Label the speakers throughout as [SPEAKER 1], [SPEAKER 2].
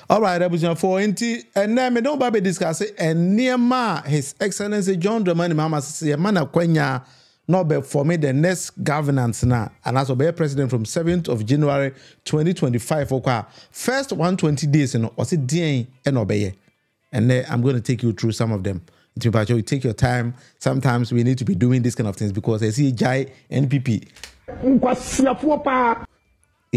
[SPEAKER 1] All right, episode 4 and then me don't be discussing and near His Excellency John Mahama say man akwanya no be for me the next governance now and as be president from 7th of January 2025 okay. First 120 days was it DN and obey. And then I'm going to take you through some of them. You take your time. Sometimes we need to be doing this kind of things because I see Jai NPP.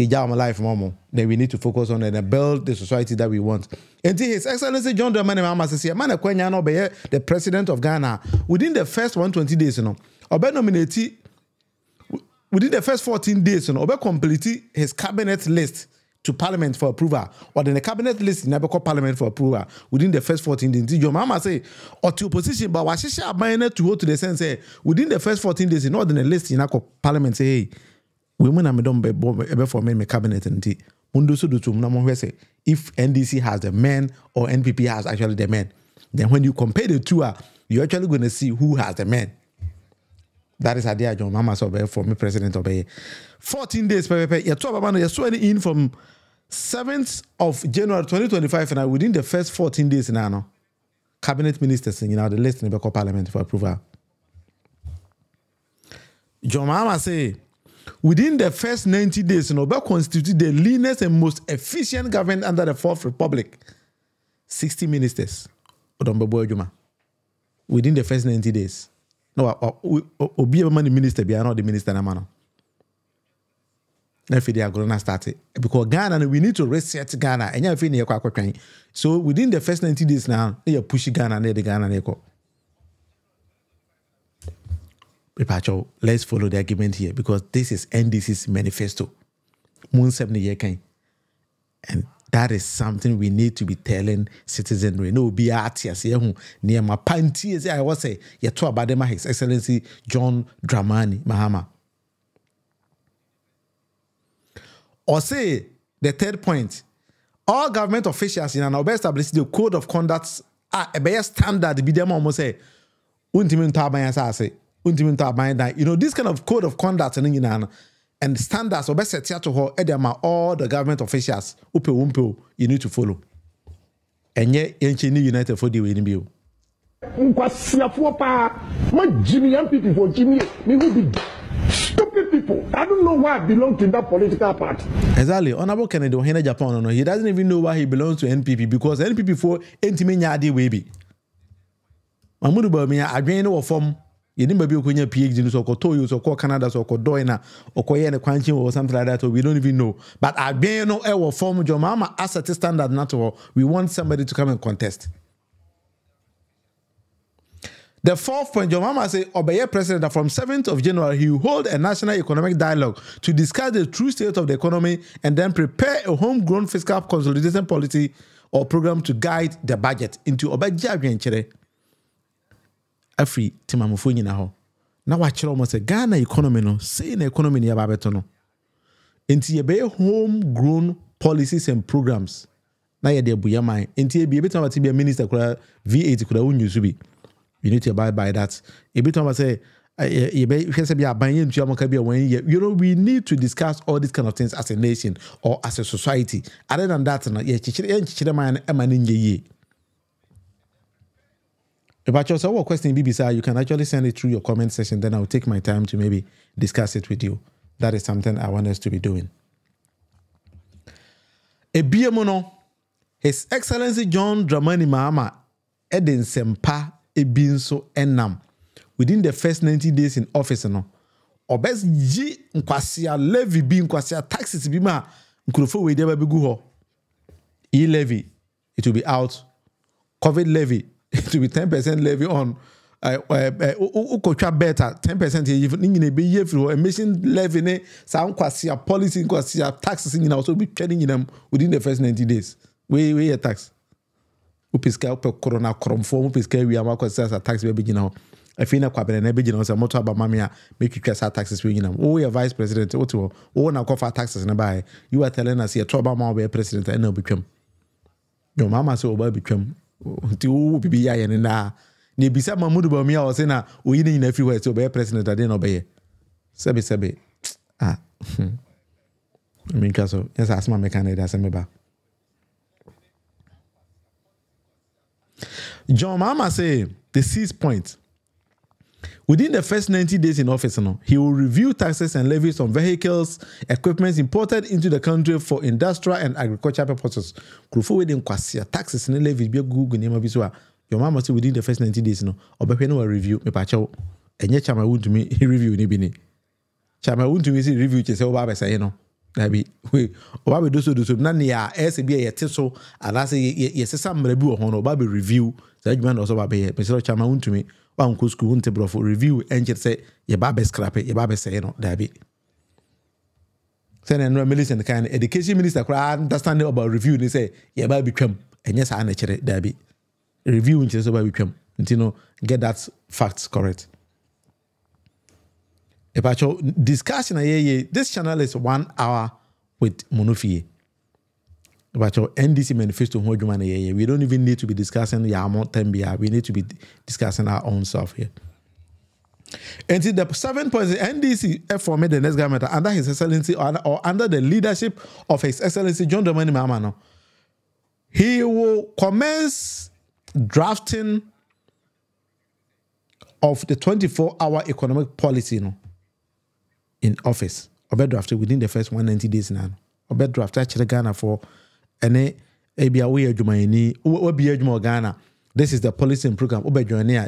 [SPEAKER 1] My life, Momo. Then we need to focus on it and build the society that we want. And His Excellency John Mahama says, "Man, the president of Ghana within the first 120 days, Obe nominate within the first 14 days, Obe complete his cabinet list to Parliament for approval, or then the cabinet list never call Parliament for approval within the first 14 days." John Mahama say, or to opposition, but what she to go to the sense say within the first 14 days, in order the list, you know, Parliament say, hey. Women are don't for me cabinet and if NDC has the men or NPP has actually the men, then when you compare the two, you're actually going to see who has the men. That is idea John Mahama so for me president of 14 days. You talk about you're swearing in from 7th of January 2025 and within the first 14 days now, cabinet ministers the list in the Parliament for approval. John Mahama say. Within the first 90 days, Obe constituted the leanest and most efficient government under the Fourth Republic. 60 ministers. Within the first 90 days. No, Obi the minister, be not the minister. Now they are going to start it. Because Ghana, we need to reset Ghana. So within the first 90 days now, they are pushing Ghana and the Ghana. Let's follow the argument here because this is NDC's manifesto. And that is something we need to be telling citizenry. No, be artists here near my panty. I was say, you talk about them, His Excellency John Mahama. Or say the third point, all government officials in an established the code of conduct a better standard. Be them almost say, this kind of code of conduct and standards or best set to her all the government officials you need to follow. And yet United for the winning bill. Stupid people. I don't know why I belong to that political party. Exactly. Honorable Kennedy Ohene Japan, he doesn't even know why he belongs to NPP because NPP for Entimenya Webi. Mamudu Bamia, I drain or form. You didn't be a PhD in Sokoto, so call Canada, so called Doina, or Koyan, Quanchi, or something like that, or we don't even know. But I bear no ever form John Mahama as a standard, not all. We want somebody to come and contest. The fourth point, John Mahama say, Obey President from 7th of January, he will hold a national economic dialogue to discuss the true state of the economy and then prepare a homegrown fiscal consolidation policy or program to guide the budget into Obaja Afri Timamufuni na ho. Na watch almost a Ghana economy no, say in economy near Babetono. Into ye be homegrown policies and programs. Na ye de buyamai. Into ye be a bit of a minister could V8 could have be. You need to abide by that. A bit of a say, we need to discuss all these kind of things as a nation or as a society. Other than that, If you have a question, BBC, you can actually send it through your comment section. Then I'll take my time to maybe discuss it with you. That is something I want us to be doing. His Excellency John Mahama Eden Sempa Ebinso Enam. Within the first 90 days in office, Obes G Nkwasia levy be Nkwasia taxes be ma Nkrofo we deba be go. E-levy, it will be out. COVID levy, it will be 10% levy on better 10% even be year for emission levy ne sa Nkwasia policy Nkwasia taxes in also be trading in them within the first 90 days. We a tax. Upiska corona cromfo upiska we are tax baby now. I feel like kwabene na be say moto aba mamia make you cast taxes we now. Oh, your vice president what na cover taxes na buy. You are telling us your trouble man be president and no become. Your mama say oba become. Ti o bibi ya ye na. Ni bisa Mamudu Bamia o say na o yin in everywhere so be president ade no be. Sebe. I mean, because yes, I ask my mechanic. That's me back. John Mahama say the 6 point. Within the first 90 days in office, he will review taxes and levies on vehicles, equipment imported into the country for industrial and agricultural purposes. Taxes and levies be Google name Your Mahama say within the first 90 days, or review me pacho. And yet, Chama won't to me review ni bini. Chama won't to me see review to say, oh, Baba say, Dabi, we, Baba do so, none ya, SBA, a tisso, and I say, yes, some review on Baba review, the judgment also Baby, Mr. Chama won't to me. One could school table for review and just say, your Baba scrap it, your Baba say, Dabi. Send and Milice and the kind education minister cry understanding about review, they say, your Baby come, and yes, I nature Dabi. Review and just about become, get that facts correct. Discussion this channel is 1 hour with Munufie. NDC manifesto we don't even need to be discussing Yamo. We need to be discussing our own stuff here. And the 7 points, NDC formed the next government under His Excellency or under the leadership of His Excellency John Mahama. He will commence drafting of the 24-hour economic policy in office. Or drafted within the first 190 days now. Or drafted actually Ghana for any Ghana. This is the policy and program.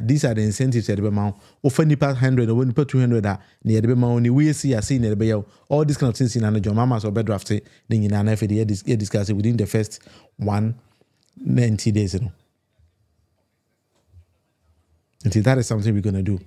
[SPEAKER 1] These are the incentives at the amount. Often you pass 100 or when you put 200 near the amount, we see a scene at the all these kind of things in an John Mahama's or bed drafted. Then in an FD discuss it within the first 190 days. Until that is something we're going to do.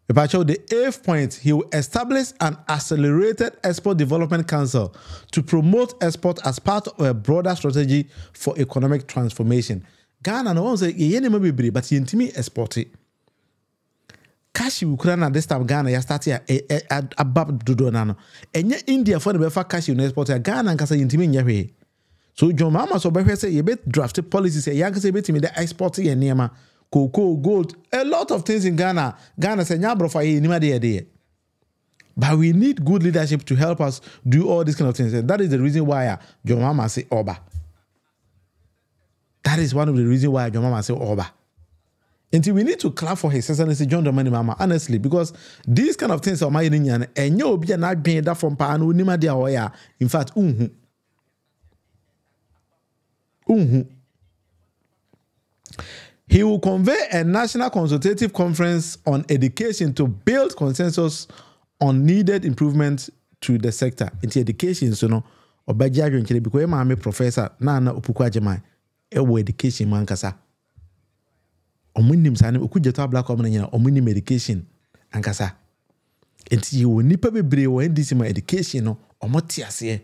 [SPEAKER 1] The 8th point, he will establish an accelerated export development council to promote export as part of a broader strategy for economic transformation. Ghana no one say ye but he intimi export it. Cash Ukraine this time Ghana ya start here above dodo nano. Enye India for the befa cash you export Ghana nkasa intimi nyahwe. So John Mahama so be say ye bet drafted policies say yanka say betimi the export ye niema. Cocoa, gold, a lot of things in Ghana. Ghana say but we need good leadership to help us do all these kind of things. And that is the reason why John Mahama say Oba. That is one of the reasons why John Mahama say Oba. Until we need to clap for His Excellency John Mahama, honestly, because these kind of things are my opinion. And you be not being that from Panu Nima dia Oya. In fact, He will convene a national consultative conference on education to build consensus on needed improvements to the sector. Into education, so no, obaja because I'm a professor, na opukwa jemai, ewo education man kasa. Omunim sane okujeta black woman nyina omunim education ankasa. Enti you will nipa bebre wo NDC ma education no omoti ase.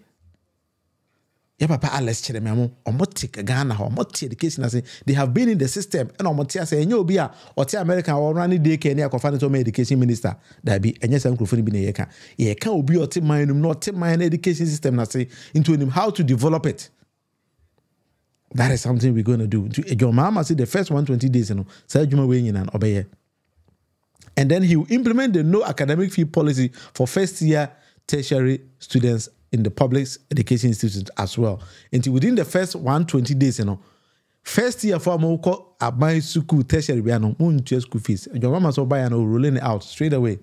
[SPEAKER 1] Yeah, Papa Alex Chedemamo, Omotic Ghana, Omoti education. I say they have been in the system, and Omotia say, "No, be or America or running day Kenya confined to my education minister." That be and yes, I'm going to be yeka. Yeka will be or team mine, not team my education system. I say into him how to develop it. That is something we're going to do. John Mahama say the first 120 days, say Juma weighing in and obey. And then he will implement the no academic fee policy for first year tertiary students in the public education institute as well. Until within the first 120 days, first year for Moko Abai Suku tertiary biano, school fees. Your mama so buy and rolling it out straight away.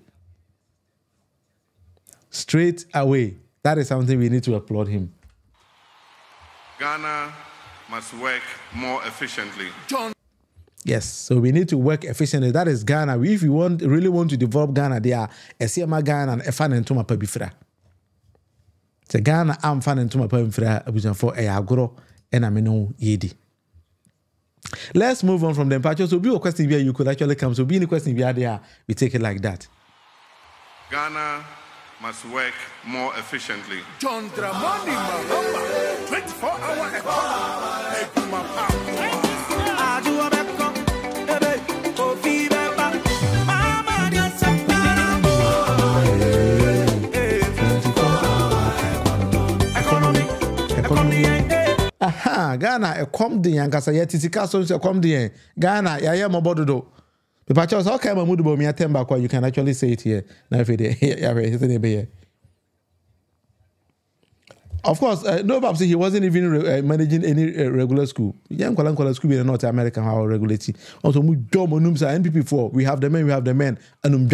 [SPEAKER 1] Straight away. That is something we need to applaud him.
[SPEAKER 2] Ghana must work more efficiently. John.
[SPEAKER 1] Yes, so we need to work efficiently. That is Ghana. If you really want to develop Ghana, they are a CMA Ghana and a fan and Tuma Pabifra. So Ghana, I'm fan and Tuma Pabifra for a agro and I mean yedi. Let's move on from the departure. So, be a question where you could actually come. So, be any question where there, we take it like that.
[SPEAKER 2] Ghana must work more efficiently.
[SPEAKER 3] John Dramani Mahama, 24-hour economy.
[SPEAKER 1] Aha, Ghana, a come the Yankasa Yatisika, so a come the Ghana, Yaya Mobodo. The patches, okay, Mamudu, me a temba, you can actually say it here. Now, if it is, Of course, no, Bob said he wasn't even managing any regular school. Young Kwala school in North America, how regulated. Also, we job on NPP4. We have the men, and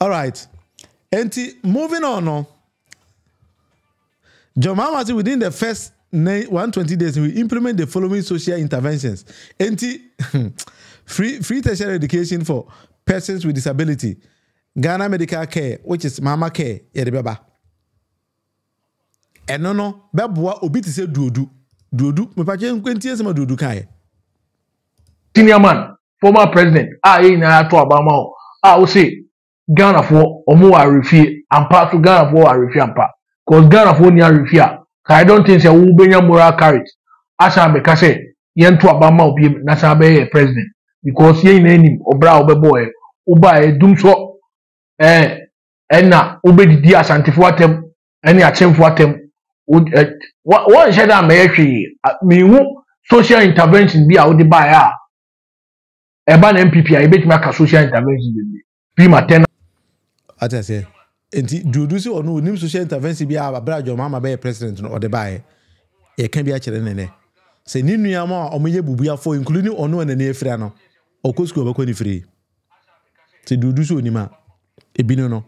[SPEAKER 1] all right. And moving on, no. John Mahama said within the first 120 days, we implement the following social interventions. And free tertiary education for persons with disability, Ghana medical care, which is mama care, yedebeba. And no, beboa obi ti say duodu. Me pa che nkwentie sama duodu kan.
[SPEAKER 4] Senior man, former president, na to abama o say Ghana for omo wa refie ampa to Ghana for wa refie ampa. Cause Ghana for ni refie. I don't think say wo benya moral courage. Asa be ka say yen to abama obi na sa be president. Because yen na nim obra obebo uba dum so na obedidi asantefo atem ene achemfo atem one share that me hu social intervention bi a wo de ba ya eba na MPP a ebetimi aka social intervention bi matena
[SPEAKER 1] ata say enti dudu se onu nim social intervention bi a bra John Mahama be president no ode ba e kan bi a kire nene se ni nua ma omoye bubuafo including onu na na efira no okosku obekoni free se dudu so onima ebino no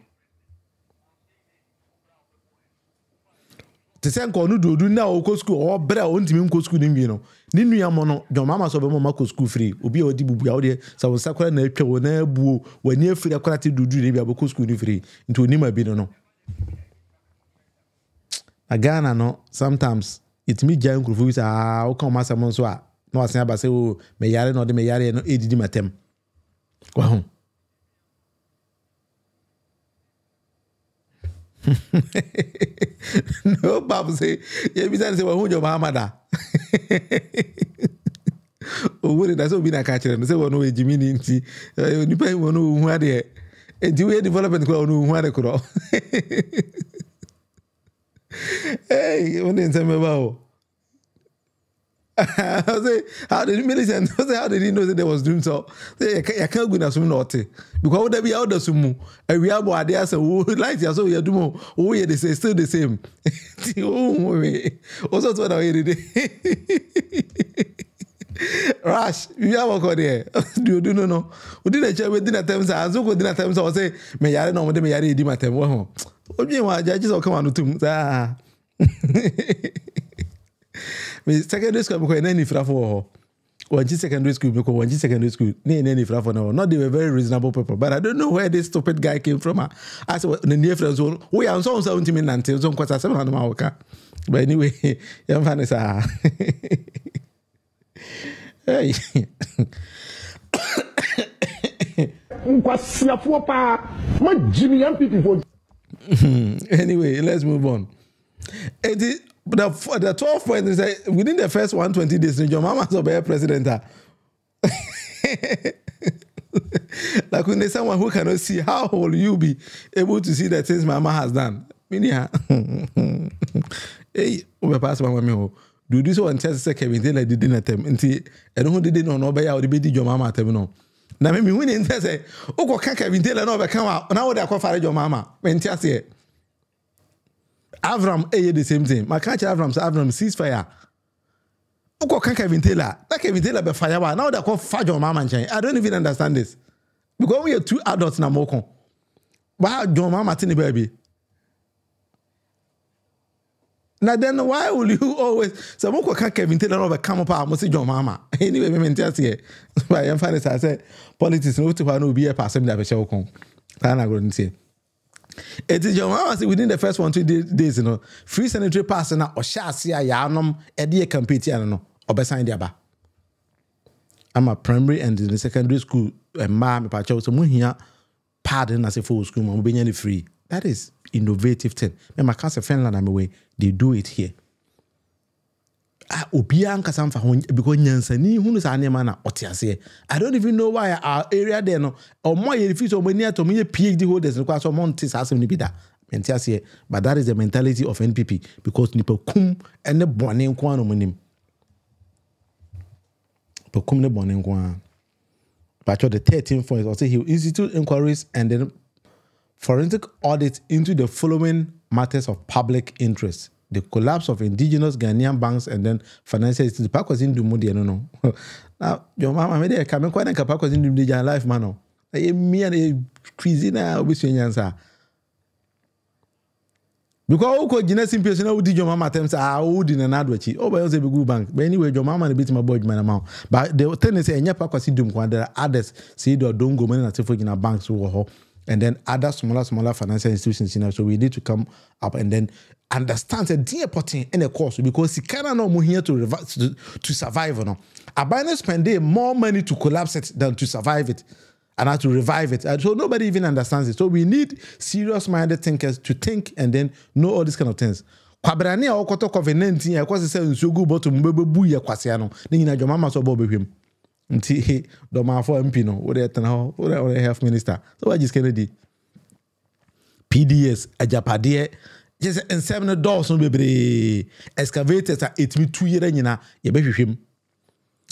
[SPEAKER 1] te sen ko no dudu na okosku o bra o ntimi nkosku ni bi no ni nua mo no John Mahama so be mo makosku free obi a odi bubua o de sa won sakora na atwa wo na abuo wani afiri akora te dudu ni bi abokosku ni free nti onima bi no agana no sometimes it me giant kurfu bi sa o kan ma samon so a no asen aba se o me yare no de me yare no edidi matem kwa no, Bob say, yeah, besides say, well, who John Mahama da? Oh, what did I so be na catcher? And say, well, no, Jimmy, Ninty, you pay one who had it. And do we development go on who had a crow? Hey, when they tell me about. I say, how did Millicent? How did he know that there was doing so? I can't go na sumu naughty because would be out the sumu. And we are boy there so like so we are doing. Oh, yeah, they say still the same. Also, what I did. Rush, we are working there. Do you know? We didn't check with dinner times. I so good dinner times. I say, me yare no, me yare di matem. What do you want? Judges will come on to me secondary school because any frafo or secondary school because one secondary school any frafo no not they were very reasonable people but I don't know where this stupid guy came from. I said the near friends we are so 70 minutes so kwasa 700 mawaka but anyway you find this hey anyway let's move on. But the 12 points is that within the first 120 days, John Mahama so be president. Like when there's someone who cannot see, how will you be able to see the things Mahama has done? Hey, we pass my memo. Do this one test second when they didn't attempt. And I don't know they didn't know by how the baby John Mahama attempt no. Now me when they say, "Oh, can't Kevin Taylor no be come out." Now they are called for John Mahama. When they say Avram the same thing. My catch Avram ceasefire. Uko can Kevin Taylor. That Kevin Taylor be fire. Now they call fire John Mahama. I don't even understand this. Because we are two adults na moko. Why John Mahama tini baby? Now then why will you always so moko can Kevin Taylor no be come up and say John Mahama? Anyway, me mentia here. But I'm fine I say politics no to no be a person that be show kon. Can I go and say it is John Mahama within the first 1-2 days, you know, free sanitary pass na or shasia yanom edi campaign no obesan dia ba. I'm a primary and in the secondary school ma me pa cho so muhia pardon as a full school mo be nyane free. That is innovative thing. Me ma can say Finland am way they do it here. Obia nkasa mfa ho because nyansani hunu sa anema na otiase. I don't even know why our area there no or more refuse or many to me PhD holders because so months as ni bida. Mentiase but that is the mentality of NPP because nipa kum ene bone nko anu munim. Po kum ne bone nko an. But the 13th point, I'll say he will institute inquiries and then forensic audit into the following matters of public interest: the collapse of indigenous Ghanaian banks and then financial institutions. Pakwas in Dumudi, no. Now, your mama made a comment quite like a Pakwas in Dumudi life, man. Me and a cuisine, which you answer. Because who could Genesis person who did your mama attempts are old in an advocate. Oh, but I was a good bank. But anyway, your mama and a bit my boy, man, amount. But the thing is, and Pakwas in Dumquan, there are others see the don't go man at in a banks over. And then other smaller financial institutions, you know, so we need to come up and then understand the dear potting in a course because he cannot know here to survive or no. A business spend more money to collapse it than to survive it and how to revive it. And so nobody even understands it. So we need serious-minded thinkers to think and then know all these kind of things. Kwabrani a okoto COVID-19 ya kwase se nsugu boto mbebebu ya kwase ano. Ni nyina jo mama so bo behwem. Nti do ma for MP no wo de tena ho wo de health minister so what is Kennedy PDS ajapade just in 7 doors no bebre excavators a etimi 2 year nyina ye behwehwem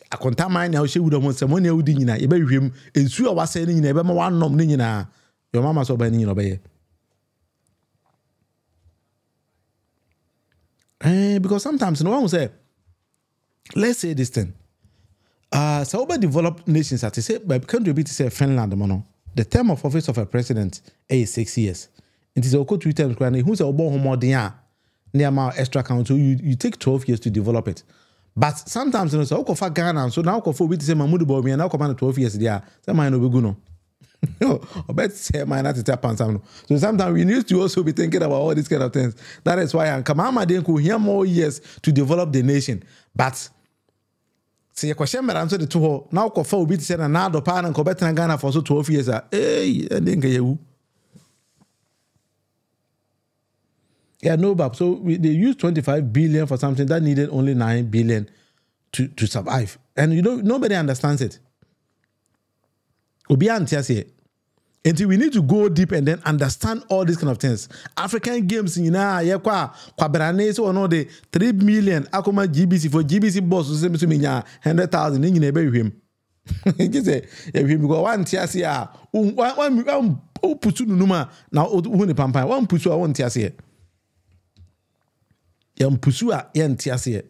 [SPEAKER 1] akonta man na wo hye wudo mo se mo na wudi nyina ye behwehwem ensu a wase ni nyina ye be ma wanom ni nyina your mama so ba ni nyina obeye because sometimes no one will say, let's say this thing. So over developed nations, as I say, but country be to say Finland, mono. The term of office of a president is 6 years. It is a 2 terms. Who's a born more than near my extra council? You take 12 years to develop it. But sometimes you know, so for Ghana, so now for we to say Mahmoud Bomi and now command 12 years there. Some might not be good no. No, I bet say my not to tap on some. So sometimes we need to also be thinking about all these kind of things. That is why Kamama didn't could hear more years to develop the nation. But say a question, but answer the two now. Kofa will be to say another pan and Kobet and Ghana for so 12 years. Hey, I think you. Yeah, no, Bob. So they used 25 billion for something that needed only 9 billion to survive, and you know nobody understands it. Until we need to go deep and then understand all these kind of things. African games, you know, kwa brane so no the 3 million akoma GBC for GBC boss so me 100,000 ni nyina be hwem. Just say hwem because one tiase a one putu numa na hu ne pampan one putu a one tiase. Yam pusu a yen tiase.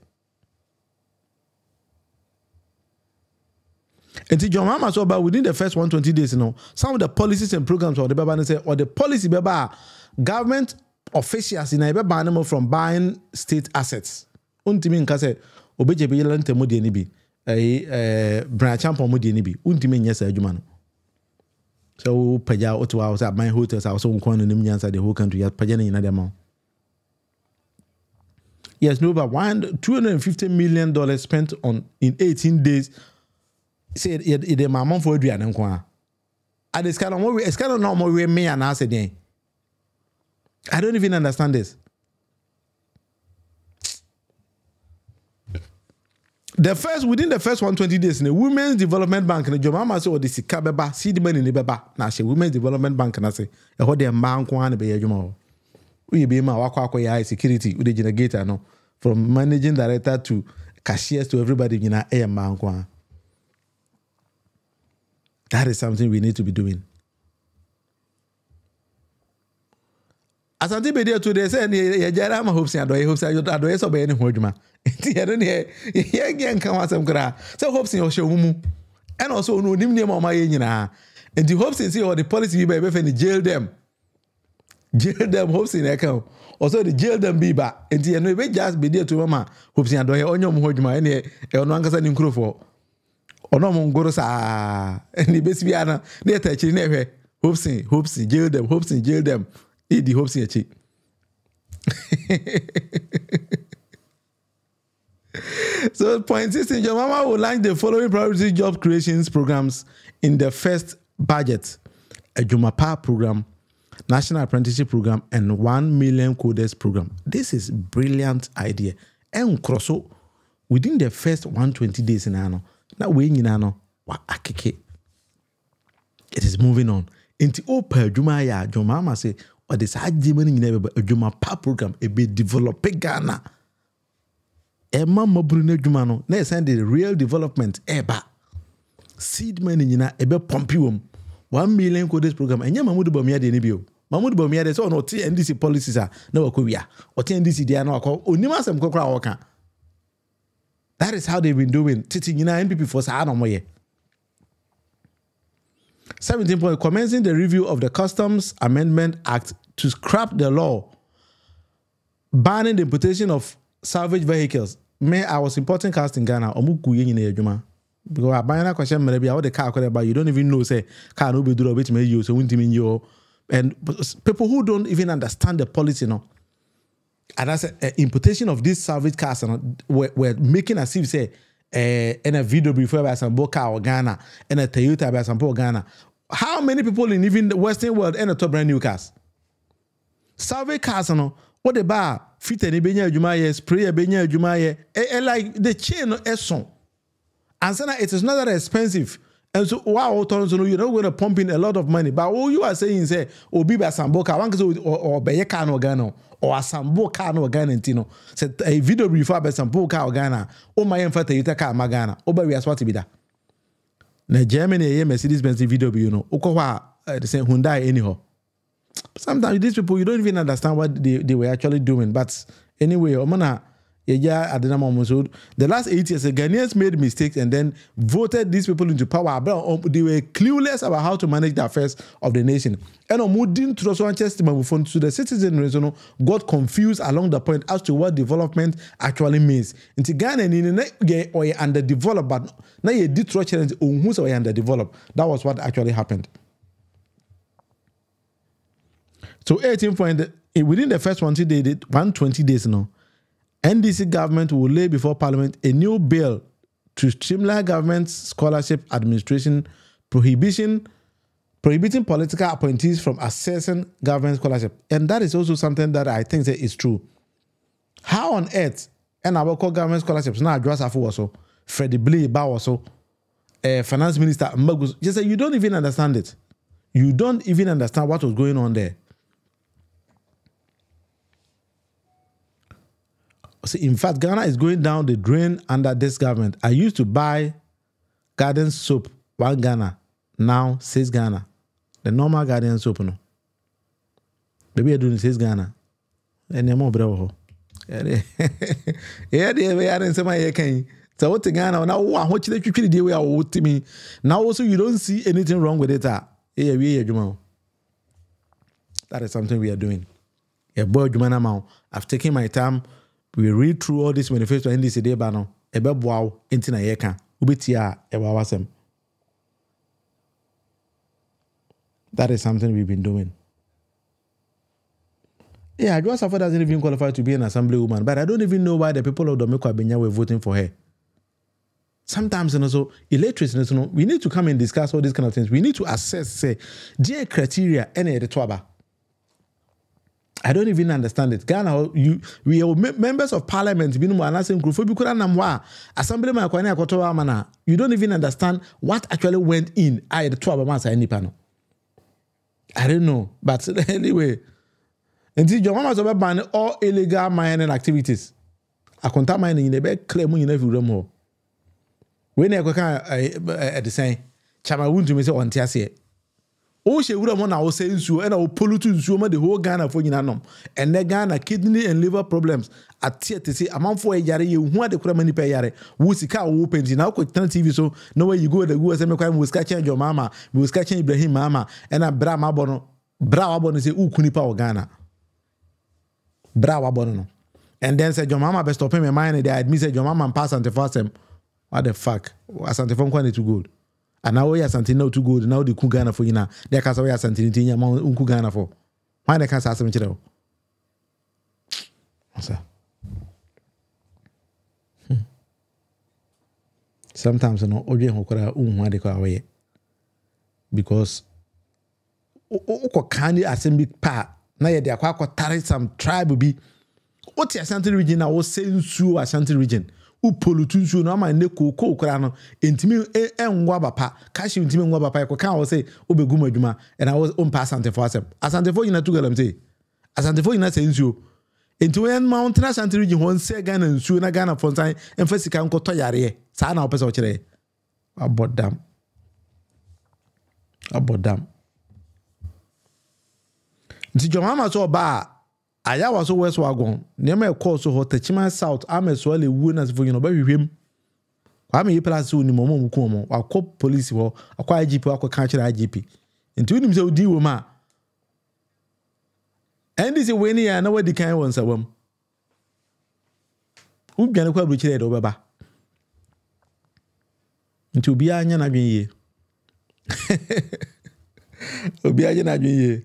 [SPEAKER 1] And John Mahama so about within the first 120 days, you know, some of the policies and programs or the Baba say or the policy Baba government officials in a Baba from buying state assets. Untimi nka say obeje be yelante modi ni bi branch champion modi ni bi untimi nyesa adwuma no. So paja otowa was at my hotels also nkwan no nim nyansa the whole country ya paja na nyina dem. Yes, no about $250 million spent on in 18 days. Say it my mom for Adrian and Kwa. I just kind of no more way me and I said, I don't even understand this. Within the first 120 days, in the Women's Development Bank, in the Jomama said, the Sikabeba, see the money in the Beba. Now, she Women's Development Bank, and I say, I heard their man Kwan be a Jumo. We be my Wakwa security with the generator, no, from managing director to cashiers to everybody in a man Kwan. That is something we need to be doing. As I did there today, say, "Yajara, hopes and I so by any hodma." I don't hear. Again, come on, some gra. So hopes in your show, and also no name on my and the hopes in see all the policy be by jail them, hopes in account. Also the jail them be back. And the no just be there to mama hopes and I on your hodma any no ankasa ni nkro for. Ono mongoro sa ni besi biana na tachi na hwe hopes jail them the hopes echi. So point 16, your mama would like the following priority job creations programs in the first budget: a Jumapa program, National Apprenticeship program, and 1 million coders program. This is brilliant idea. And crosso within the first 120 days in ano. Now we no wa akeke. It is moving on. Into open Juma ya John Mahama say or this hajimani nyina be Juma pa program e be develop Ghana. E mama brune Juma no na send the real development eba. seed money nyina ebe pompium 1 million ko this program enye Mamudu Bawumia de ni bio Mamudu Bawumia de so no ti NDC policies a na wakowia o ti NDC dia na wakọ onima asem kokora waka. That is how they've been doing titi nyina NPP for sa no moye. 17 point, commencing the review of the Customs Amendment Act to scrap the law banning the importation of salvage vehicles. I was importing cars in Ghana. Because I buy a question, maybe how the car could buy. You don't even know, say, car no be do which may use, so you. And people who don't even understand the policy, no. And that's importation of these salvage cars, we're making as if say, in a video before by some car or Ghana, and a Toyota by some Ghana. How many people in even the Western world and a top brand new cars? Salvage cars, no. What the bar fit any benya jumaye spray benya jumaye like the chain is son. And so it is not that expensive. And so wow, you're not going to pump in a lot of money. But all you are saying is say obi ba samboka or beye car no Ghana or a sambo car no Ghana tino. Say a video before by sambo car Ghana. Oh my enfata yita car Ghana. Oba we aswati bida. Na Germany Mercedes Benz video you know. Okwa the same Hyundai anyhow. Sometimes these people, you don't even understand what they were actually doing. But anyway, the last 8 years, the Ghanaians made mistakes and then voted these people into power. But they were clueless about how to manage the affairs of the nation. And so the citizens got confused along the point as to what development actually means. In Ghana, or underdeveloped, but now you did underdeveloped. That was what actually happened. So 18 point, within the first 120 days now, NDC government will lay before Parliament a new bill to streamline government scholarship administration, prohibiting political appointees from accessing government scholarship. And that is also something that I think is true. How on earth, and our call government scholarships now address also Freddie Blee also finance minister Mbagus, just say you don't even understand it. You don't even understand what was going on there. So in fact, Ghana is going down the drain under this government. I used to buy garden soap, 1 Ghana, now 6 Ghana. The normal garden soap, no. Maybe you're doing 6 Ghana. And you're more bravo. Yeah, they are in some way. So what Ghana now? What you the way I to me now? Also, you don't see anything wrong with it. That is something we are doing. Yeah, boy, I've taken my time. We read through all this manifesto NDC day bano. Ebe boaw enti na yeka. Ubetia ewa wasem. That is something we've been doing. Yeah, Adwoa Safo doesn't even qualify to be an assembly woman, but I don't even know why the people of Domeko Abenya were voting for her. Sometimes, so illiteracy, we need to come and discuss all these kind of things. We need to assess, say, dear criteria, any the twaba. I don't even understand it. Ghana, we are members of parliament. You don't even understand what actually went in. I don't know. But anyway, until your mama ban all illegal mining activities. I contact mining in the back, claim you never more. When I go at the same, Chama wouldn't to me say on Tiasia. Oh, she would have won our sales and our pollution the whole Ghana for Yinanom. And the Ghana kidney and liver problems at TTC amount for a yari, you want the Kramani Payare, Wusika opens in our TV. So no way you go the USM crime was catching your mama, we was catching Ibrahim Mama, and a Brahma Bono, Brawa Bono say, Kunipa or Ghana. Brawa Bono. And then said, your mama best stop him in mind, they admitted your mama and pass and the what the fuck? Was Antifon quite too good. And now we are something now too good. Now the Kugana for you now. They can't say something in your mouth Kugana for. Why they can't say something? Sometimes you know, Oje Hokora why they call away. Because Oko Kandi assembly pa. Now they are quite carry some tribe be. What's the Ashanti region? I was saying through Ashanti region. Upolutu no ma ne koko kra no entimi enwa bapa kashi entimi enwa bapa ko kan wo say obegum adwuma and I was on pass Asantefo yina to galam say Asantefo yina say nsuo enti when mountain Ashanti region won say Ghana nsuo na Ghana fontan emfa sika nkoto yare sa na opese o kire abodam About them. Nti John Mahama so ba aya was so west wagon. Nema call so hot Techima South ame so le wu na so you know ba hwehwem. Kwa me place so ni momo muku mo. Akọ police ho, akọ IGP akọ kan kire IGP. Nti unim se odi wo ma. NDC we ni ya na wadi kan won sawam. Ubia na kwa bru kire do beba. Nti obi anya na dwen ye. Obi anya na dwen ye.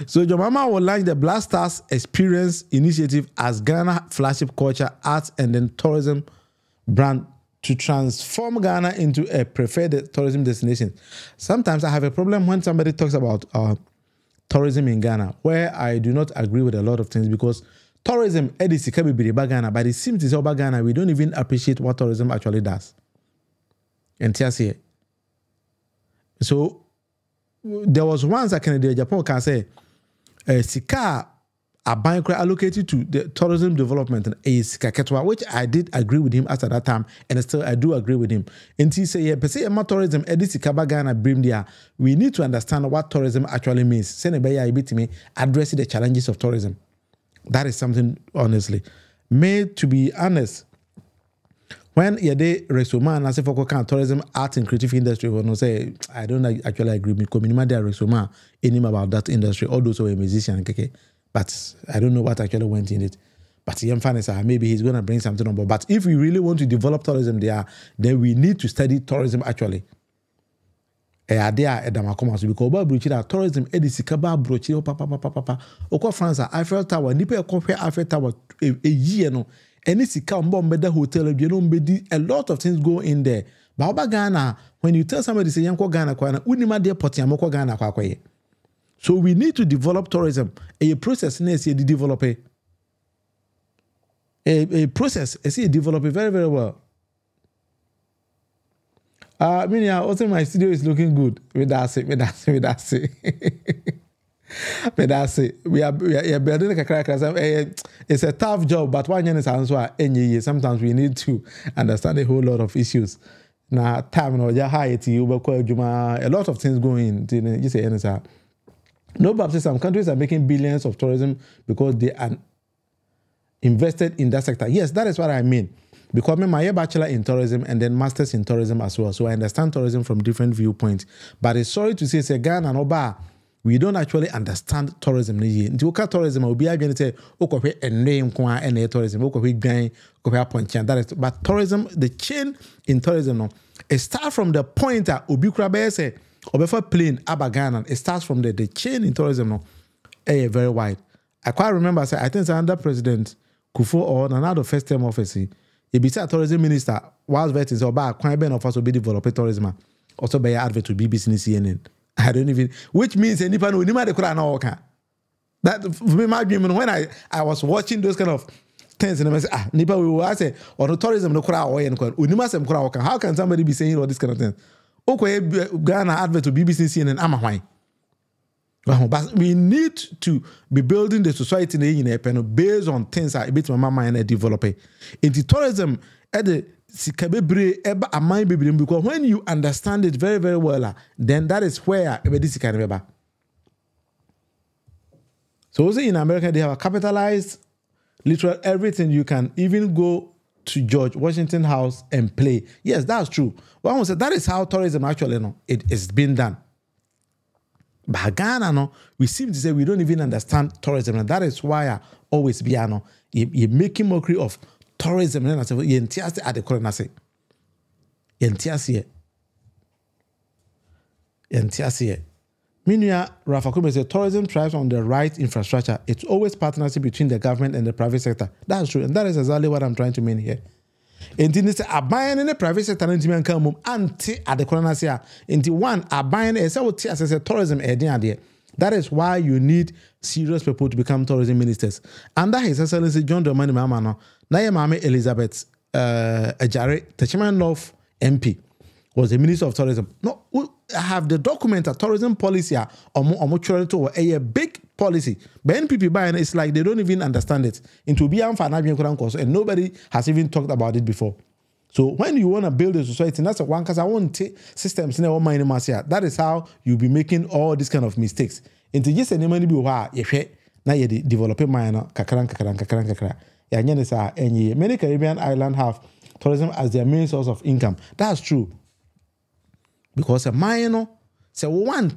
[SPEAKER 1] So John Mahama will launch the Black Stars Experience Initiative as Ghana flagship culture, arts, and then tourism brand to transform Ghana into a preferred tourism destination. Sometimes I have a problem when somebody talks about tourism in Ghana, where I do not agree with a lot of things because tourism, NDC can be Ghana, but it seems to say about Ghana, we don't even appreciate what tourism actually does. And so there was once I can Japan can say Sika a bank allocated to the tourism development and Sika Ketwa, which I did agree with him at that time, and still I do agree with him. And he say, yeah, per se tourism, Sika Bagana brim there. We need to understand what tourism actually means. Senebaya bit me address the challenges of tourism. That is something honestly. Made to be honest. When you de resoma and I say for tourism, art and creative industry, when I say I don't actually agree with community there resoma any about that industry, although so a musician, okay, but I don't know what actually went in it. But maybe he's gonna bring something on board. But if we really want to develop tourism there, then we need to study tourism actually. Because tourism Sikaba brochi papa. Oko France, Eiffel Tower, Nipe Eiffel Tower a year no. Any sika mbeda hotel a lot of things go in there. But Ghana, when you tell somebody say yanko Ghana kwa na unima de poti amoko Ghana kwa ye. So we need to develop tourism. A process needs to develop a process. I see it develop very very well. Also my studio is looking good. With that. But that's it. We are building a crack. It's a tough job, but one year is answer any. Sometimes we need to understand a whole lot of issues. Now, time no high to you, but a lot of things going. You say anything. No, but some countries are making billions of tourism because they are invested in that sector. Yes, that is what I mean. Because I'm a bachelor in tourism and then masters in tourism as well. So I understand tourism from different viewpoints. But it's sorry to say, Ghana no ba. We don't actually understand tourism. Nti tourism will be again say okwe enne nko enne tourism okwe gan okwe ponchian. That is, but tourism, the chain in tourism no, it starts from the point that obi kura be say obefa plane abagana. It starts from the chain in tourism no, very wide. I quite remember say I think under President Kufuor or another first term office, he be a tourism minister whilst vetting so ba kwan ben of us will be develop tourism. Also be advert to BBC and CNN. I don't even, which means anybody no nima de kura na oka. That for me, my dream when I was watching those kind of things and I say, nipa we will say, or the tourism no kura oye no kura. Unima sem kura oka. How can somebody be saying all this kind of things? Okay, Ghana advert to BBC CNN ama why? But we need to be building the society based on things that a bit my mind developing. Into tourism, because when you understand it very, very well, then that is where this can be. So in America, they have a capitalized literal everything. You can even go to George Washington House and play. Yes, that's true. But I said that is how tourism actually it is being done. But Ghana, no, we seem to say we don't even understand tourism, and that is why I always be you're making mockery of tourism. And I say, you entiase at the corner. Say, entiase. Meanwhile, Rafa Kume says tourism thrives on the right infrastructure. It's always partnership between the government and the private sector. That's true, and that is exactly what I'm trying to mean here. And then say buying in the private sector and to come anti at the corner say into one buying as a tourism there. That is why you need serious people to become tourism ministers. Under His Excellency John Mahama no, na ye mama Elizabeth Ajare Techima North MP was the Minister of Tourism. No, I have the document of tourism policy or a big policy. But NPP buying it's like they don't even understand it. Into be and nobody has even talked about it before. So when you want to build a society, that's one because I want to take systems in our mind. That is how you'll be making all these kind of mistakes. Into just any money be why you now you developing mine kakran. Yeah, many Caribbean islands have tourism as their main source of income. That's true. Because a mine, so one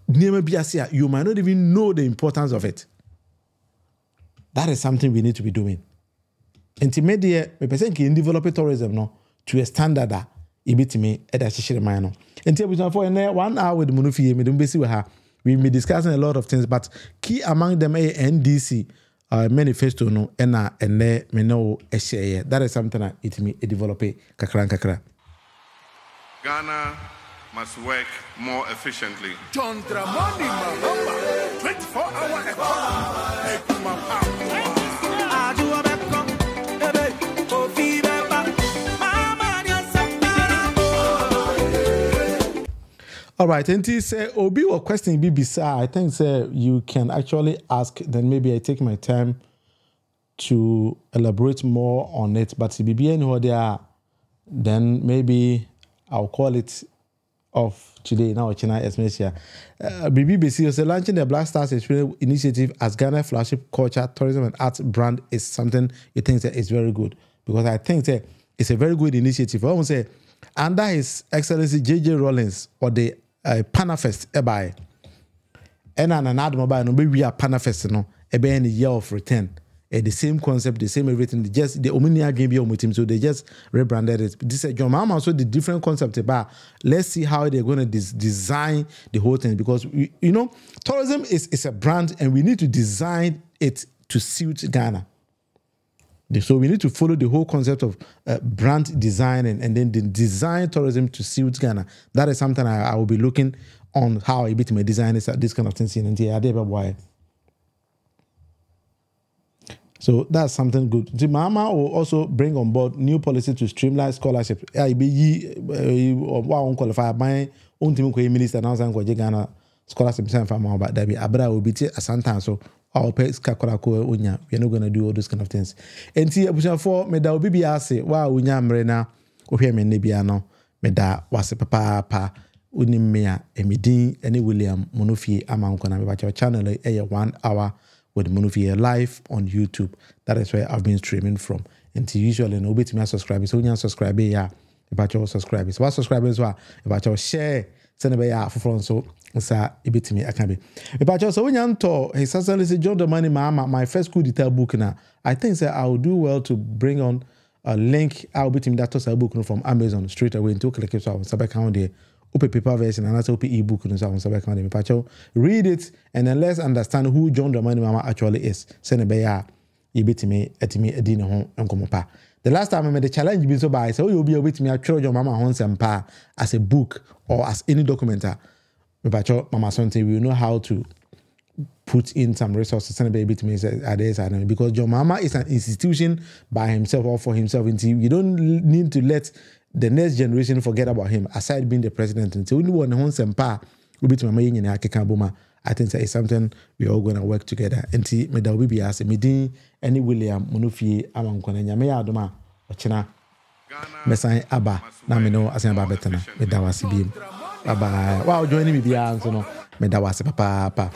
[SPEAKER 1] you might not even know the importance of it. That is something we need to be doing. Intermediate, we person can develop tourism no to a standard that ibitimi edashishire mine. Until for 1 hour with Munufie, we'll be discussing a lot of things, but key among them a NDC manifesto no and me know share. That is something that it me develop kakra.
[SPEAKER 2] Ghana must work more efficiently.
[SPEAKER 3] John Mahama 24-hour
[SPEAKER 1] All right, and he said, Obi or question BBC. I think you can actually ask, then maybe I take my time to elaborate more on it. But if BBN there, then maybe I'll call it off today. Now, China Esmesia. BBC is launching the Black Stars Experience Initiative as Ghana flagship culture, tourism, and arts brand is something you think that is very good. Because I think that it's a very good initiative. I want to say, under His Excellency J.J. Rawlings or the Manifesto Key, and an mobile no we are Manifesto no ebe any year of return. The same concept, the same everything. Just the Ominia game be team, so they just rebranded it. This is John Mahama also the different concept about. Let's see how they're going to design the whole thing, because tourism is a brand, and we need to design it to suit Ghana. So we need to follow the whole concept of brand design and then the design tourism to suit Ghana. That is something I will be looking on how I may design this kind of things in India. So that's something good. The Mahama will also bring on board new policy to streamline scholarship. I be qualify my own team minister now saying Ghana scholarship but that be Abra will be a sentence so our pay kakorako unya. We are not going to do all those kind of things. And see, for me da obi bia say, wow, unya mrena, ohwe me nebia no, me da wase papa unim mea emidin any William Munufie amanko na me ba channel 1 hour with Munufie live on YouTube. That is where I've been streaming from. And usually no bit me subscribe. So unya subscribe ya, about your subscribers. What subscribers were about your share, send a ya for front so. Sa ibitimi akabe. But so when you talk, His Excellency John Mahama, my first coup d'etat book now. I think I will do well to bring on a link. I'll be that to book from Amazon straight away into click it so on Sabbath account there. Open paper version and also open ebook on Sabbath account there. Read it and then let's understand who John Mahama actually is. Send a beya ibitimi etimi edina hon enkomopa. The last time I made the challenge been so by so you'll be able to me actually John Mahama hon sempa as a book or as any documenter. Mama Sonte, we know how to put in some resources and baby to me because John Mahama is an institution by himself or for himself. You don't need to let the next generation forget about him aside being the president. And so only one who sempa will be to my in Akekabuma. I think that is something we're all going to work together. And see, me da obi as me any William Munufie amankona nyame adoma ochina mesan aba na me no asan ba betana me da wasi biem. Bye bye. Wow, joining me beyond so no. Me da wase papa.